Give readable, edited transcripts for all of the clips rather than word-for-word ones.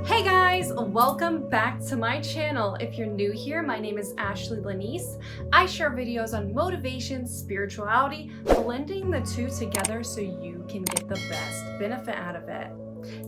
Hey guys, welcome back to my channel. If you're new here, my name is Ashley Lanese. I share videos on motivation, spirituality, blending the two together so you can get the best benefit out of it.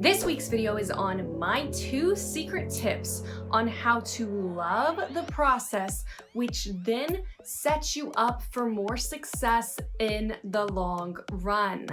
This week's video is on my 2 secret tips on how to love the process, which then sets you up for more success in the long run.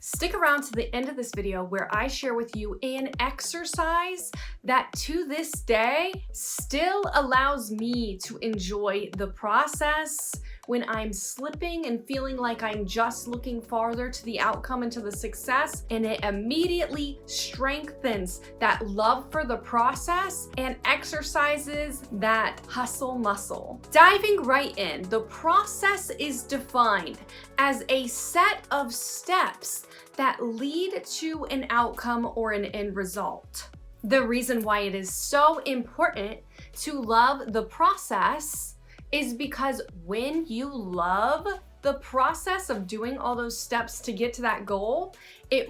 Stick around to the end of this video where I share with you an exercise that to this day still allows me to enjoy the process when I'm slipping and feeling like I'm just looking farther to the outcome and to the success, and it immediately strengthens that love for the process and exercises that hustle muscle. Diving right in, the process is defined as a set of steps that lead to an outcome or an end result. The reason why it is so important to love the process is because when you love the process of doing all those steps to get to that goal, it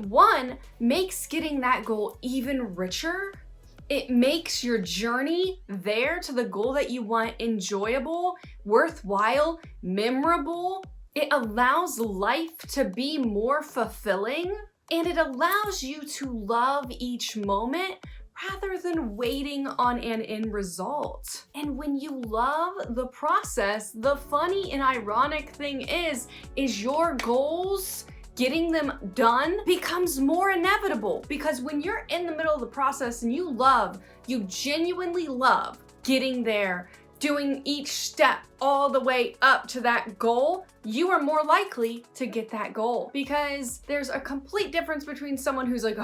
makes getting that goal even richer. It makes your journey there to the goal that you want enjoyable, worthwhile, memorable. It allows life to be more fulfilling, and it allows you to love each moment rather than waiting on an end result. And when you love the process, the funny and ironic thing is your goals, getting them done becomes more inevitable, because when you're in the middle of the process and you genuinely love getting there, doing each step all the way up to that goal, you are more likely to get that goal. Because there's a complete difference between someone who's like,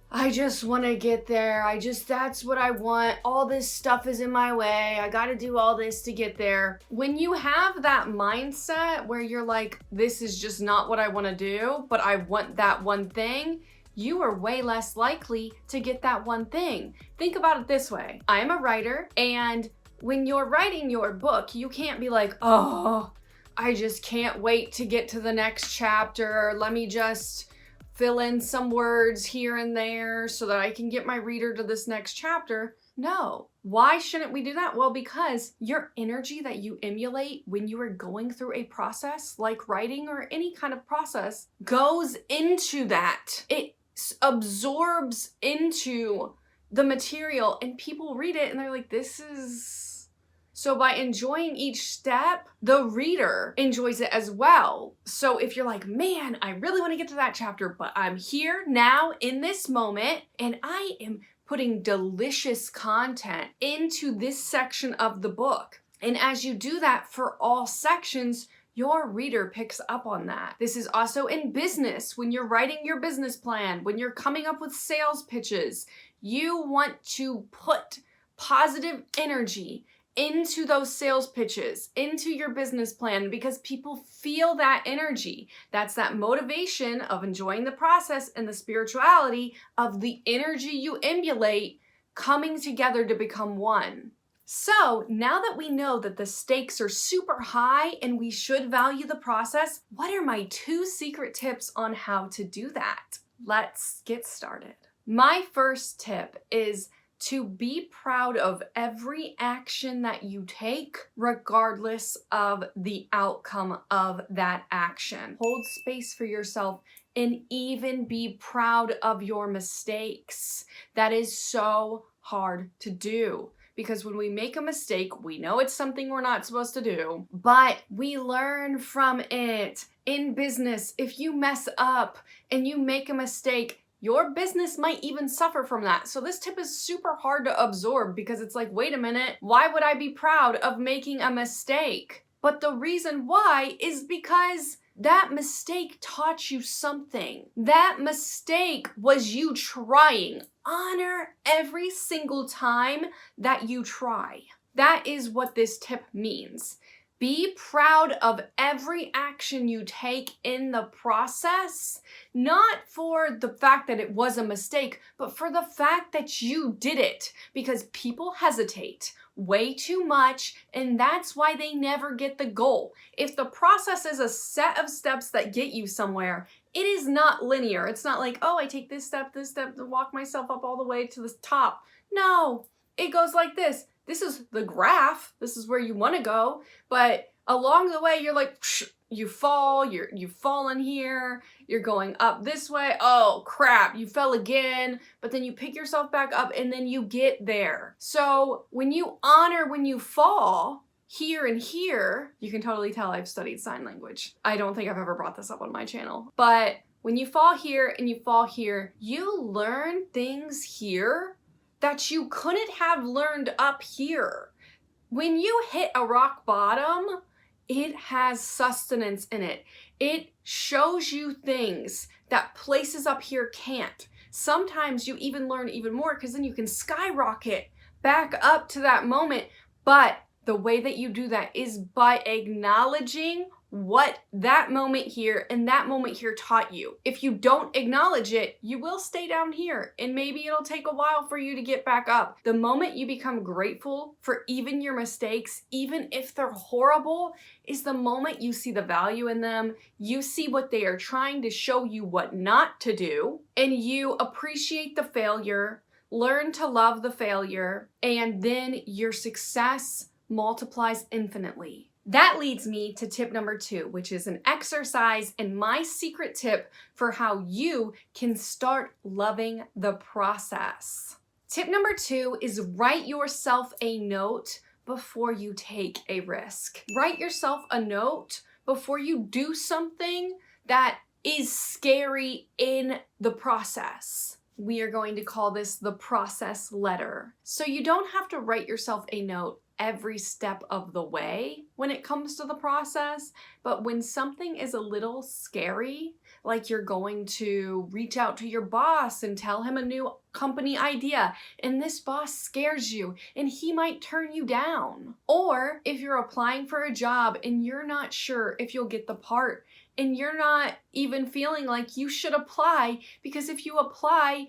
I just want to get there. That's what I want. All this stuff is in my way. I got to do all this to get there. When you have that mindset where you're like, this is just not what I want to do, but I want that one thing, you are way less likely to get that one thing. Think about it this way. I am a writer, and when you're writing your book, you can't be like, oh, I just can't wait to get to the next chapter. Let me just fill in some words here and there so that I can get my reader to this next chapter. No. Why shouldn't we do that? Well, because your energy that you emulate when you are going through a process like writing or any kind of process goes into that. It absorbs into the material, and people read it and they're like, this is... So by enjoying each step, the reader enjoys it as well. So if you're like, man, I really want to get to that chapter, but I'm here now in this moment, and I am putting delicious content into this section of the book. And as you do that for all sections, your reader picks up on that. This is also in business. When you're writing your business plan, when you're coming up with sales pitches, you want to put positive energy into those sales pitches, into your business plan, because people feel that energy. That's that motivation of enjoying the process and the spirituality of the energy you emulate coming together to become one. So now that we know that the stakes are super high and we should value the process, what are my 2 secret tips on how to do that? Let's get started. My first tip is to be proud of every action that you take, regardless of the outcome of that action. Hold space for yourself and even be proud of your mistakes. That is so hard to do, because when we make a mistake, we know it's something we're not supposed to do, but we learn from it. In business, if you mess up and you make a mistake, your business might even suffer from that. So this tip is super hard to absorb, because it's like, wait a minute, why would I be proud of making a mistake? But the reason why is because that mistake taught you something. That mistake was you trying. Honor every single time that you try. That is what this tip means. Be proud of every action you take in the process, not for the fact that it was a mistake, but for the fact that you did it, because people hesitate way too much, and that's why they never get the goal. If the process is a set of steps that get you somewhere, It is not linear. It's not like, oh, I take this step to walk myself up all the way to the top. No, it goes like this. This is the graph. This is where you want to go. But along the way, you're like, you fall, you've fallen here, you're going up this way. Oh crap, you fell again, but then you pick yourself back up and then you get there. So when you honor when you fall, here and here, you can totally tell I've studied sign language. I don't think I've ever brought this up on my channel, but when you fall here and you fall here, you learn things here that you couldn't have learned up here. When you hit a rock bottom, it has sustenance in it. It shows you things that places up here can't. Sometimes you even learn even more because then you can skyrocket back up to that moment. But the way that you do that is by acknowledging what that moment here and that moment here taught you. If you don't acknowledge it, you will stay down here and maybe it'll take a while for you to get back up. The moment you become grateful for even your mistakes, even if they're horrible, is the moment you see the value in them, you see what they are trying to show you what not to do, and you appreciate the failure, learn to love the failure, and then your success multiplies infinitely. That leads me to tip number 2, which is an exercise and my secret tip for how you can start loving the process. Tip number 2 is write yourself a note before you take a risk. Write yourself a note before you do something that is scary in the process. We are going to call this the process letter. So you don't have to write yourself a note every step of the way when it comes to the process, but when something is a little scary, like you're going to reach out to your boss and tell him a new company idea, and this boss scares you and he might turn you down. Or if you're applying for a job and you're not sure if you'll get the part and you're not even feeling like you should apply, because if you apply,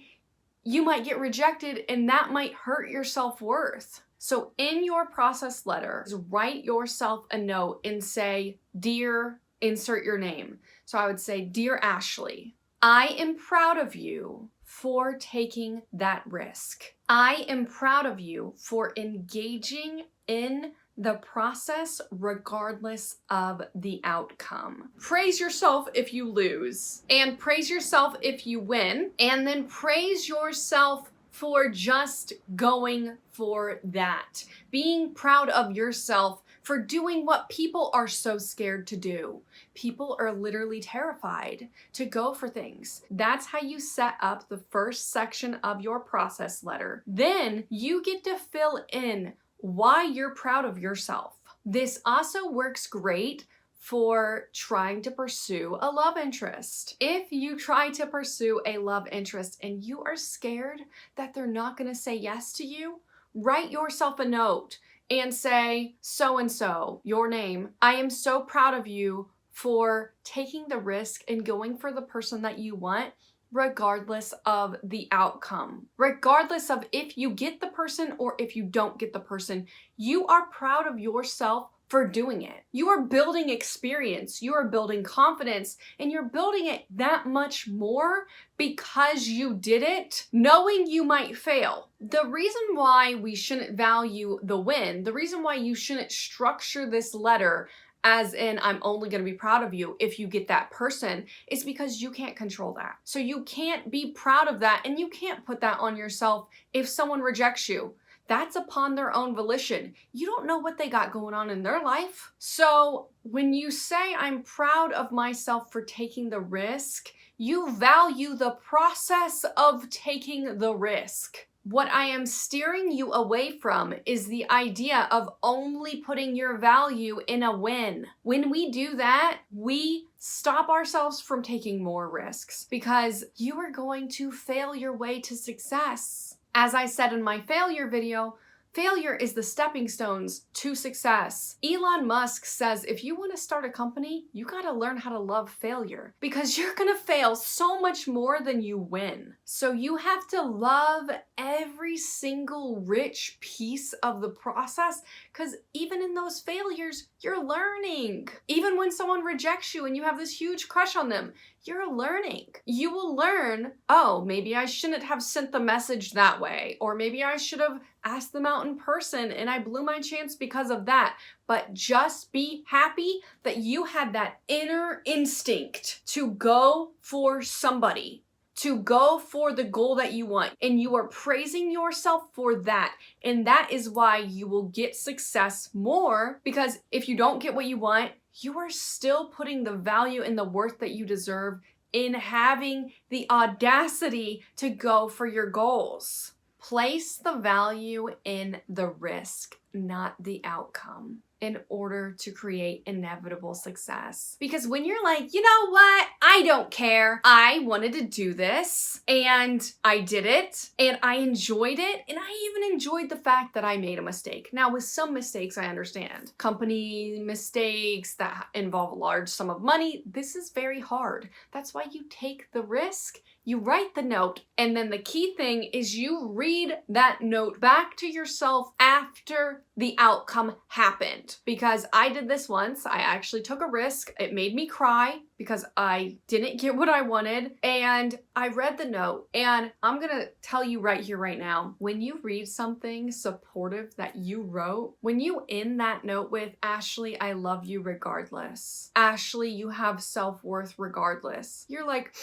you might get rejected and that might hurt your self-worth. So in your process letter, write yourself a note and say, dear, insert your name. So I would say, dear Ashley, I am proud of you for taking that risk. I am proud of you for engaging in the process regardless of the outcome. Praise yourself if you lose, and praise yourself if you win, and then praise yourself for just going for that. Being proud of yourself for doing what people are so scared to do. People are literally terrified to go for things. That's how you set up the first section of your process letter. Then you get to fill in why you're proud of yourself. This also works great for trying to pursue a love interest. If you try to pursue a love interest and you are scared that they're not going to say yes to you, write yourself a note and say, so-and-so, your name, I am so proud of you for taking the risk and going for the person that you want, regardless of the outcome. Regardless of if you get the person or if you don't get the person, you are proud of yourself for doing it. You are building experience, you are building confidence, and you're building it that much more because you did it, knowing you might fail. The reason why we shouldn't value the win, the reason why you shouldn't structure this letter as in, I'm only going to be proud of you if you get that person, is because you can't control that. So you can't be proud of that, and you can't put that on yourself if someone rejects you. That's upon their own volition. You don't know what they got going on in their life. So when you say, I'm proud of myself for taking the risk, you value the process of taking the risk. What I am steering you away from is the idea of only putting your value in a win. When we do that, we stop ourselves from taking more risks because you are going to fail your way to success. As I said in my failure video, failure is the stepping stones to success. Elon Musk says if you want to start a company, you got to learn how to love failure because you're going to fail so much more than you win. So you have to love every single rich piece of the process because even in those failures, you're learning. Even when someone rejects you and you have this huge crush on them, you're learning. You will learn, oh, maybe I shouldn't have sent the message that way, or maybe I should have asked them out in person and I blew my chance because of that. But just be happy that you had that inner instinct to go for somebody, to go for the goal that you want. And you are praising yourself for that. And that is why you will get success more, because if you don't get what you want, you are still putting the value and the worth that you deserve in having the audacity to go for your goals. Place the value in the risk, not the outcome, in order to create inevitable success. Because when you're like, you know what? I don't care. I wanted to do this and I did it and I enjoyed it. And I even enjoyed the fact that I made a mistake. Now, with some mistakes, I understand. Company mistakes that involve a large sum of money, this is very hard. That's why you take the risk. You write the note, and then the key thing is you read that note back to yourself after the outcome happened. Because I did this once. I actually took a risk. It made me cry because I didn't get what I wanted. And I read the note, and I'm gonna tell you right here, right now, when you read something supportive that you wrote, when you end that note with, Ashley, I love you regardless. Ashley, you have self-worth regardless. You're like,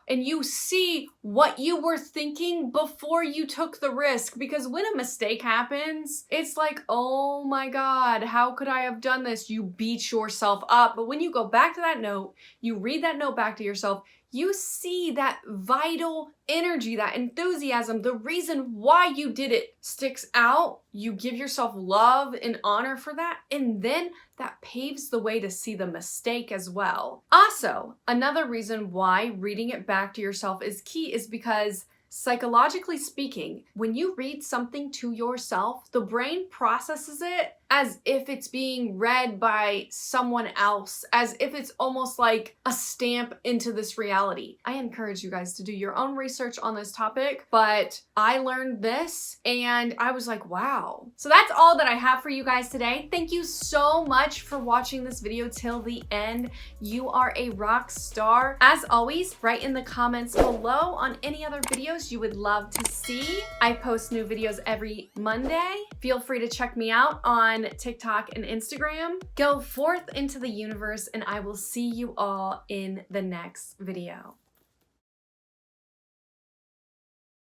and you see what you were thinking before you took the risk. Because when a mistake happens, it's like, oh my God, how could I have done this? You beat yourself up. But when you go back to that note, you read that note back to yourself, you see that vital energy, that enthusiasm, the reason why you did it sticks out. You give yourself love and honor for that. And then that paves the way to see the mistake as well. Also, another reason why reading it back to yourself is key is because psychologically speaking, when you read something to yourself, the brain processes it as if it's being read by someone else, as if it's almost like a stamp into this reality. I encourage you guys to do your own research on this topic, but I learned this and I was like, wow. So that's all that I have for you guys today. Thank you so much for watching this video till the end. You are a rock star. As always, write in the comments below on any other videos you would love to see. I post new videos every Monday. Feel free to check me out on TikTok and Instagram. Go forth into the universe, and I will see you all in the next video.